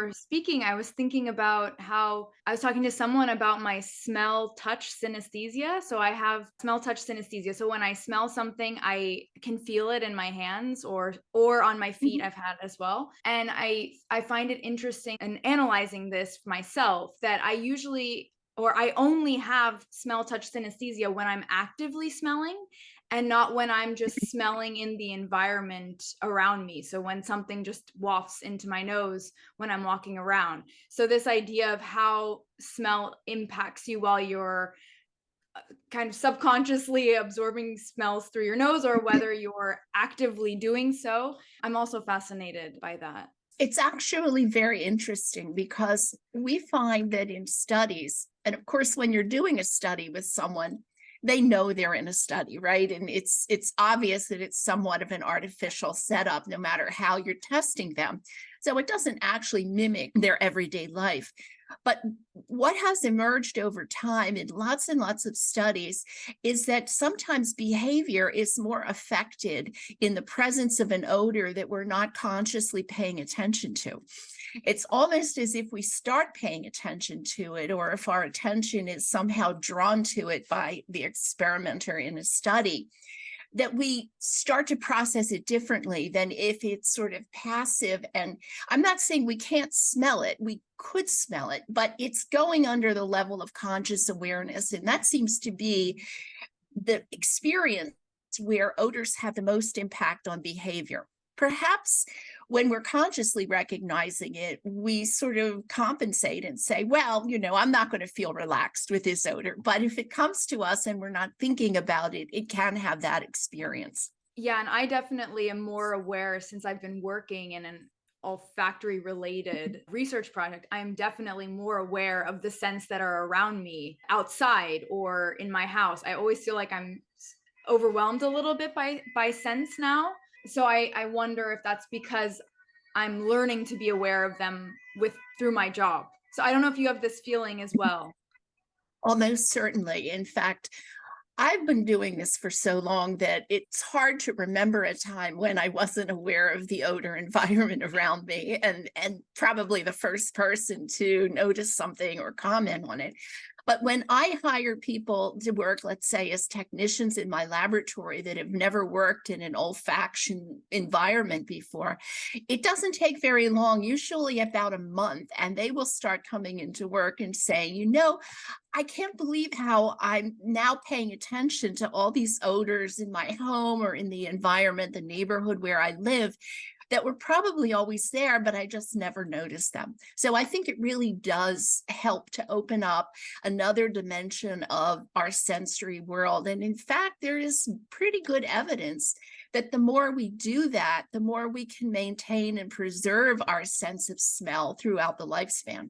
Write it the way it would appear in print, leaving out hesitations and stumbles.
were speaking, I was thinking about how I was talking to someone about my smell touch synesthesia. So I have smell touch synesthesia. So when I smell something, I can feel it in my hands or on my feet Mhm. I've had as well. And I find it interesting in analyzing this myself that I only have smell touch synesthesia when I'm actively smelling and not when I'm just smelling in the environment around me. So when something just wafts into my nose when I'm walking around. So this idea of how smell impacts you while you're kind of subconsciously absorbing smells through your nose or whether you're actively doing so, I'm also fascinated by that. It's actually very interesting because we find that in studies, and of course, when you're doing a study with someone, they know they're in a study, right? And it's obvious that it's somewhat of an artificial setup, no matter how you're testing them. So it doesn't actually mimic their everyday life. But what has emerged over time in lots and lots of studies is that sometimes behavior is more affected in the presence of an odor that we're not consciously paying attention to. It's almost as if we start paying attention to it, or if our attention is somehow drawn to it by the experimenter in a study, that we start to process it differently than if it's sort of passive. And I'm not saying we can't smell it, we could smell it, but it's going under the level of conscious awareness. And that seems to be the experience where odors have the most impact on behavior. Perhaps when we're consciously recognizing it, we sort of compensate and say, well, I'm not going to feel relaxed with this odor. But if it comes to us and we're not thinking about it, it can have that experience. Yeah, and I definitely am more aware since I've been working in an olfactory related research project. I'm definitely more aware of the scents that are around me outside or in my house. I always feel like overwhelmed a little bit by scents now. So I wonder if that's because I'm learning to be aware of them with through my job. So I don't know if you have this feeling as well. Almost certainly. In fact, I've been doing this for so long that it's hard to remember a time when I wasn't aware of the odor environment around me, and probably the first person to notice something or comment on it. But when I hire people to work, let's say as technicians in my laboratory that have never worked in an olfaction environment before, it doesn't take very long, usually about a month, and they will start coming into work and saying, I can't believe how I'm now paying attention to all these odors in my home or in the environment, the neighborhood where I live, that were probably always there, but I just never noticed them. So I think it really does help to open up another dimension of our sensory world. And in fact, there is pretty good evidence that the more we do that, the more we can maintain and preserve our sense of smell throughout the lifespan.